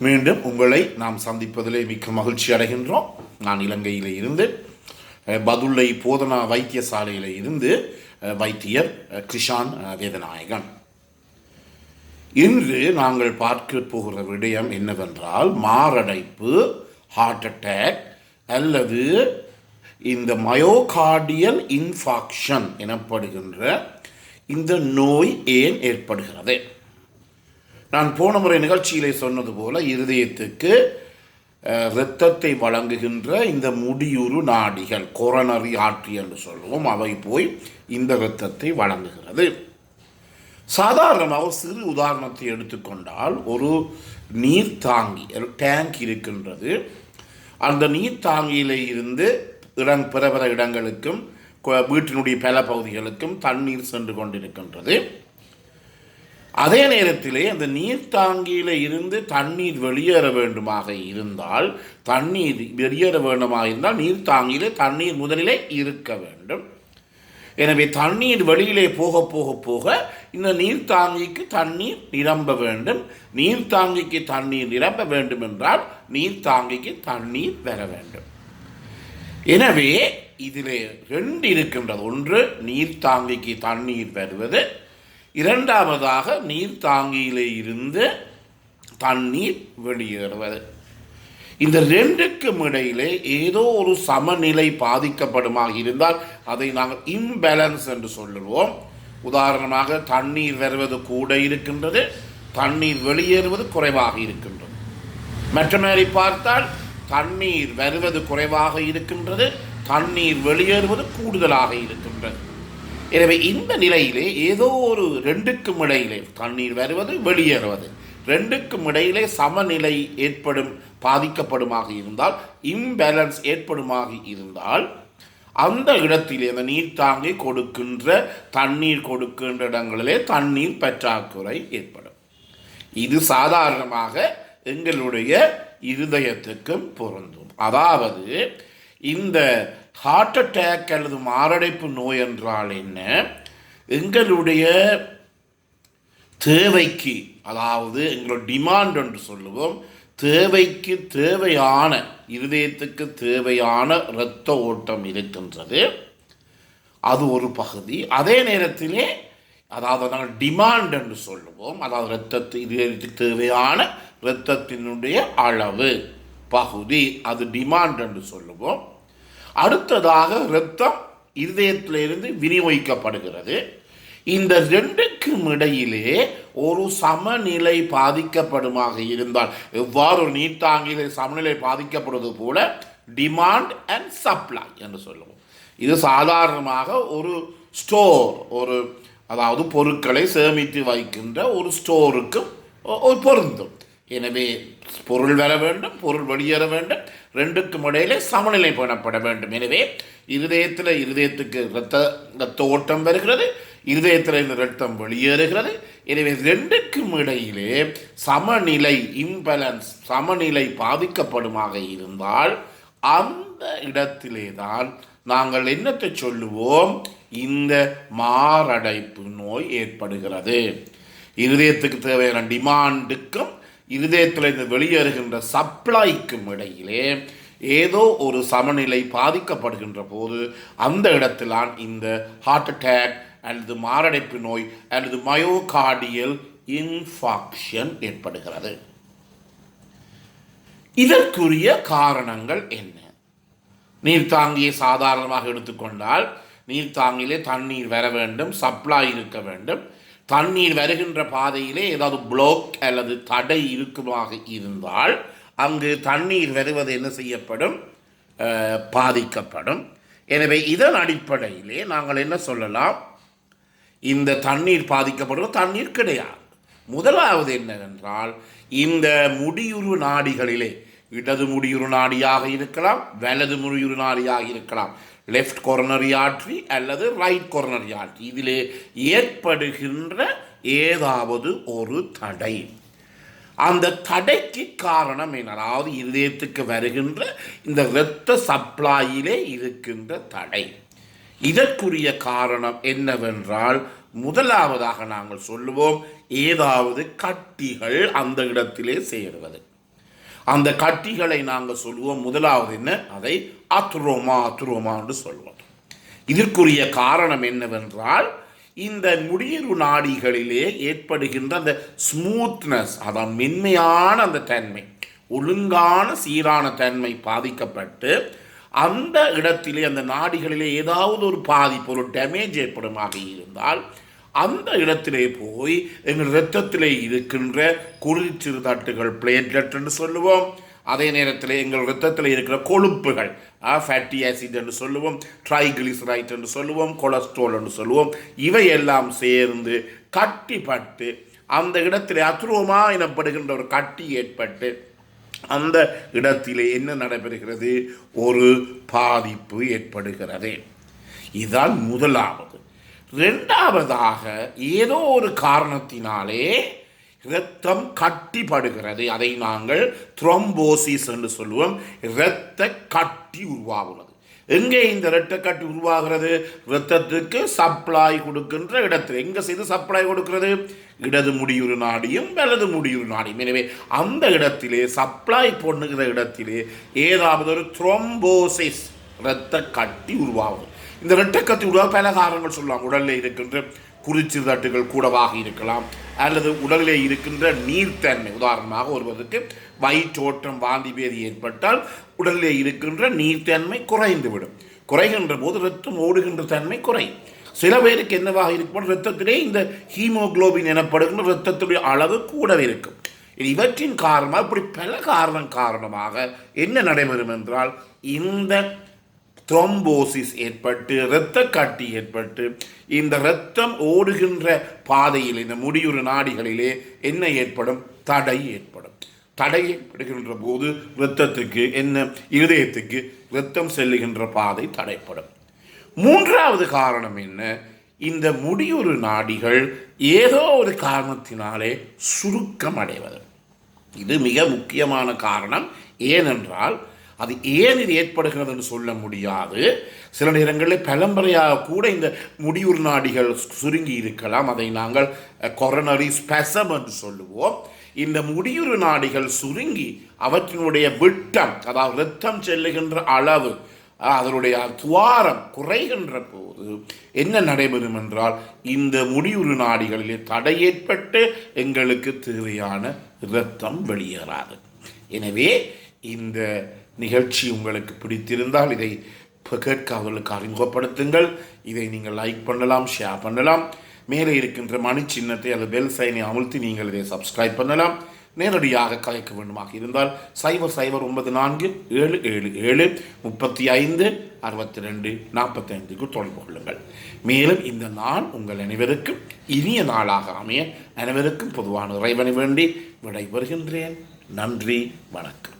மீண்டும் உங்களை நாம் சந்திப்பதிலே மிக்க மகிழ்ச்சி அடைகின்றோம். நான் இலங்கையில் இருந்து பதுளை போதனா வைத்தியசாலையில் இருந்து வைத்தியர் கிருஷான் வேதநாயகன். இன்று நாங்கள் பார்க்க போகிற விடயம் என்னவென்றால், மாரடைப்பு, ஹார்ட் அட்டாக் அல்லது இந்த மயோகார்டியல் இன்ஃபாக்ஷன் எனப்படுகின்ற இந்த நோய் ஏன் ஏற்படுகிறது. நான் போன முறை நிகழ்ச்சியிலே சொன்னது போல, இருதயத்துக்கு இரத்தத்தை வழங்குகின்ற இந்த முடியுறு நாடிகள், கொரோனரி ஆர்டரி என்று சொல்லுவோம், அவை போய் இந்த இரத்தத்தை வழங்குகிறது. சாதாரணமாக சிறு உதாரணத்தை எடுத்துக்கொண்டால், ஒரு நீர்த்தாங்கி, டேங்க் இருக்கின்றது. அந்த நீர்த்தாங்கியில இருந்து பிற பிற இடங்களுக்கும் வீட்டினுடைய பல பகுதிகளுக்கும் தண்ணீர் சென்று கொண்டிருக்கின்றது. அதே நேரத்திலே அந்த நீர்த்தாங்கியில இருந்து தண்ணீர் வெளியேற வேண்டுமாக இருந்தால், நீர்த்தாங்கியிலே தண்ணீர் முதலிலே இருக்க வேண்டும். எனவே தண்ணீர் வெளியிலே போக போக போக இந்த நீர்த்தாங்கிக்கு தண்ணீர் நிரம்ப வேண்டும். நீர்த்தாங்கிக்கு தண்ணீர் நிரம்ப வேண்டும் என்றால் நீர்த்தாங்கிக்கு தண்ணீர் வர வேண்டும். எனவே இதிலே ரெண்டு இருக்கின்றது. ஒன்று, நீர்த்தாங்கிக்கு தண்ணீர் வருவது. இரண்டாவதாக, நீர்த்தாங்கியிலே இருந்து தண்ணீர் வெளியேறுவது. இந்த ரெண்டுக்கும் இடையிலே ஏதோ ஒரு சமநிலை பாதிக்கப்படுமாக இருந்தால் அதை நாங்கள் இம்பேலன்ஸ் என்று சொல்லுவோம். உதாரணமாக, தண்ணீர் வருவது கூட இருக்கின்றது, தண்ணீர் வெளியேறுவது குறைவாக இருக்கின்றது. மற்ற மாதிரி பார்த்தால், தண்ணீர் வருவது குறைவாக இருக்கின்றது, தண்ணீர் வெளியேறுவது கூடுதலாக இருக்கின்றது. எனவே இந்த நிலையிலே ஏதோ ஒரு ரெண்டுக்கும் இடையிலே, தண்ணீர் வருவது வெளியேறுவது, ரெண்டுக்கும் இடையிலே சமநிலை பாதிக்கப்படுமாக இருந்தால், இம்பேலன்ஸ் ஏற்படுமாக இருந்தால், அந்த இடத்திலே அந்த நீர்த்தாங்கி கொடுக்கின்ற தண்ணீர் கொடுக்கின்ற இடங்களிலே தண்ணீர் பற்றாக்குறை ஏற்படும். இது சாதாரணமாக எங்களுடைய இருதயத்துக்கும் பொருந்தும். அதாவது இந்த ஹார்ட் அட்டாக் அல்லது மாரடைப்பு நோய் என்றால் என்ன, எங்களுடைய தேவைக்கு, அதாவது எங்களோட டிமாண்ட் என்று சொல்லுவோம், தேவைக்கு தேவையான, இருதயத்துக்கு தேவையான இரத்த ஓட்டம் இருக்கின்றது, அது ஒரு பகுதி. அதே நேரத்திலே, அதாவது நாங்கள் டிமாண்ட் என்று சொல்லுவோம், அதாவது இதயத்துக்கு தேவையான இரத்தத்தினுடைய அளவு பகுதி, அது டிமாண்ட் என்று சொல்லுவோம். அடுத்ததாக, இரத்தம் இருதயத்திலிருந்து விநியோகிக்கப்படுகிறது. இந்த ரெண்டுக்கும் இடையிலே ஒரு சமநிலை பாதிக்கப்படுமாக இருந்தால், எவ்வாறு ஒரு நீர்த்தாங்கிலே சமநிலை பாதிக்கப்படுவது போல டிமாண்ட் அண்ட் சப்ளை என்று சொல்லுவோம். இது சாதாரணமாக ஒரு ஸ்டோர், அதாவது பொருட்களை சேமித்து வைக்கின்ற ஒரு ஸ்டோருக்கு பொருந்தும். எனவே பொருள் வர வேண்டும், பொருள் வெளியேற வேண்டும், ரெண்டுக்கும் இடையிலே சமநிலை பண்ணப்பட வேண்டும். எனவே இருதயத்துக்கு இரத்த ஓட்டம் வருகிறது, இருதயத்தில் இரத்தம் வெளியேறுகிறது. எனவே ரெண்டுக்கும் இடையிலே சமநிலை, இம்பேலன்ஸ், சமநிலை பாதிக்கப்படுமாக இருந்தால் அந்த இடத்திலே தான் நாங்கள் என்னத்தை சொல்லுவோம், இந்த மாரடைப்பு நோய் ஏற்படுகிறது. இருதயத்துக்கு தேவையான டிமாண்டுக்கும் இருதயத்தில் வெளியேறுகின்ற சப்ளைக்கும் இடையிலே ஏதோ ஒரு சமநிலை பாதிக்கப்படுகின்ற போது அந்த இடத்தில்தான் இந்த ஹார்ட் அட்டாக் அல்லது மாரடைப்பு நோய் அல்லது மயோகார்டியல் இன்ஃபாக்ஷன் ஏற்படுகிறது. இதற்குரிய காரணங்கள் என்ன? நீர்த்தாங்கியை சாதாரணமாக எடுத்துக்கொண்டால், நீர்த்தாங்கிலே தண்ணீர் வர வேண்டும், சப்ளை இருக்க வேண்டும். தண்ணீர் வருகின்ற பாதையிலே ஏதாவது பிளாக் அல்லது தடை இருக்குமாக இருந்தால் அங்கு தண்ணீர் வருவது என்ன செய்யப்படும், பாதிக்கப்படும். எனவே இதன் அடிப்படையிலே நாங்கள் என்ன சொல்லலாம், இந்த தண்ணீர் பாதிக்கப்படுவது தண்ணீர் கிடையாது. முதலாவது என்னவென்றால், இந்த முடியுறு நாடிகளிலே, இடது முடியுறு நாடியாக இருக்கலாம், வலது முடியுறு நாடியாக இருக்கலாம், லெஃப்ட் கொரோனரி ஆர்டரி அல்லது ரைட் கொரோனரி ஆர்டரி, இதிலே ஏற்படுகின்ற ஏதாவது ஒரு தடை, அந்த தடைக்கு காரணம் என்ன, அதாவது இருதயத்துக்கு வருகின்ற இந்த இரத்த சப்ளையிலே இருக்கின்ற தடை. இதற்குரிய காரணம் என்னவென்றால், முதலாவதாக நாங்கள் சொல்லுவோம், ஏதாவது கட்டிகள் அந்த இடத்திலே சேருவது. அந்த கட்டிகளை நாங்கள் சொல்லுவோம். முதலாவது என்ன? அதை அத்ரோமா என்று சொல்வோம். இதற்குரிய காரணம் என்னவென்றால், இந்த முடியுறு நாடிகளிலே ஏற்படுகின்ற அந்த ஸ்மூத்னஸ், அதான் மென்மையான அந்த தன்மை, ஒழுங்கான சீரான தன்மை பாதிக்கப்பட்டு அந்த இடத்திலே அந்த நாடிகளிலே ஏதாவது ஒரு பாதிப்பு, ஒரு டேமேஜ் ஏற்படுமாக இருந்தால் அந்த இடத்திலே போய் எங்கள் இரத்தத்திலே இருக்கின்ற குருதிச்சிறு தட்டுகள், பிளேட்லெட் என்று சொல்லுவோம். அதே நேரத்தில் எங்கள் இரத்தத்தில் இருக்கிற கொழுப்புகள், ஃபேட்டி ஆசிட் என்று சொல்லுவோம், ட்ரைகிளிசரைட் என்று சொல்லுவோம், கொலஸ்ட்ரால் என்று சொல்லுவோம், இவையெல்லாம் சேர்ந்து கட்டிப்பட்டு அந்த இடத்திலே அத்ரோமா எனப்படுகின்ற ஒரு கட்டி ஏற்பட்டு அந்த இடத்திலே என்ன நடைபெறுகிறது? ஒரு பாதிப்பு ஏற்படுகிறது. இதுதான் முதலாவது. இரண்டாவதாக, ஏதோ ஒரு காரணத்தினாலே இரத்தம் கட்டிப்படுகிறது. அதை நாங்கள் த்ரோம்போசிஸ் என்று சொல்லுவோம். இரத்த கட்டி உருவாகிறது. எங்கே இந்த இரத்த கட்டி உருவாகிறது? இரத்தத்துக்கு சப்ளை கொடுக்கின்ற இடத்தில். எங்கே செய்து சப்ளை கொடுக்கிறது? இடது முடியுறு நாடியும் வலது முடியுறு நாடியும். எனவே அந்த இடத்திலே சப்ளை பண்ணுகிற இடத்திலே ஏதாவது ஒரு த்ரோம்போசிஸ், இரத்த கட்டி உருவாகும். இந்த இரத்த கட்டி உருவாக பல காரணங்கள் சொல்லலாம். உடலில் இருக்கின்ற குருதிச்சிறு தட்டுகள் கூடவாக இருக்கலாம், அல்லது உடலிலே இருக்கின்ற நீர்த்தன்மை. உதாரணமாக ஒருவருக்கு வயிற்றோட்டம், வாந்தி பேதி ஏற்பட்டால் உடலிலே இருக்கின்ற நீர்த்தன்மை குறைந்துவிடும். குறைகின்ற போது இரத்தம் ஓடுகின்ற தன்மை குறையும். சில பேருக்கு என்னவாக இருக்கும்? இரத்தத்திலே இந்த ஹீமோகுளோபின் எனப்படுகின்ற இரத்தத்துடைய அளவு கூடவே இருக்கும். இவற்றின் காரணமாக, இப்படி பல காரணமாக என்ன நடைபெறும் என்றால், இந்த த்ரோம்போசிஸ் ஏற்பட்டு இரத்த கட்டி ஏற்பட்டு இந்த இரத்தம் ஓடுகின்ற பாதையில், இந்த முடியுறு நாடிகளிலே என்ன ஏற்படும்? தடை ஏற்படும். தடை ஏற்படுகின்ற போது இரத்தத்துக்கு என்ன, இருதயத்துக்கு இரத்தம் செல்லுகின்ற பாதை தடைப்படும். மூன்றாவது காரணம் என்ன? இந்த முடியுறு நாடிகள் ஏதோ ஒரு காரணத்தினாலே சுருக்கம் அடைவது. இது மிக முக்கியமான காரணம். ஏனென்றால் அது ஏன் இது ஏற்படுகிறது என்று சொல்ல முடியாது. சில நேரங்களில் பரம்பரையாக கூட இந்த முடியுறு நாடிகள் சுருங்கி இருக்கலாம். அதை நாங்கள் கொரோனரி ஸ்பெசம் என்று சொல்லுவோம். இந்த முடியுறு நாடிகள் சுருங்கி அவற்றினுடைய விட்டம், அதாவது இரத்தம் செல்லுகின்ற அளவு, அதனுடைய துவாரம் குறைகின்ற போது என்ன நடைபெறும் என்றால், இந்த முடியுறு நாடிகளிலே தடை ஏற்பட்டு எங்களுக்கு தேவையான இரத்தம் வெளியேறாது. எனவே இந்த நிகழ்ச்சி உங்களுக்கு பிடித்திருந்தால் இதை கேட்காதவர்களுக்கு அறிமுகப்படுத்துங்கள். இதை நீங்கள் லைக் பண்ணலாம், ஷேர் பண்ணலாம். மேலே இருக்கின்ற மணி சின்னத்தை அல்லது பெல் சைனை அமுழ்த்தி நீங்கள் இதை சப்ஸ்கிரைப் பண்ணலாம். நேரடியாக கலைக்க வேண்டுமாக இருந்தால் 009777356245 தொடர்பு கொள்ளுங்கள். மேலும் இந்த நாள் உங்கள் அனைவருக்கும் இனிய நாளாக அமைய அனைவருக்கும் பொதுவான இறைவனை வேண்டி விடைபெறுகின்றேன். நன்றி, வணக்கம்.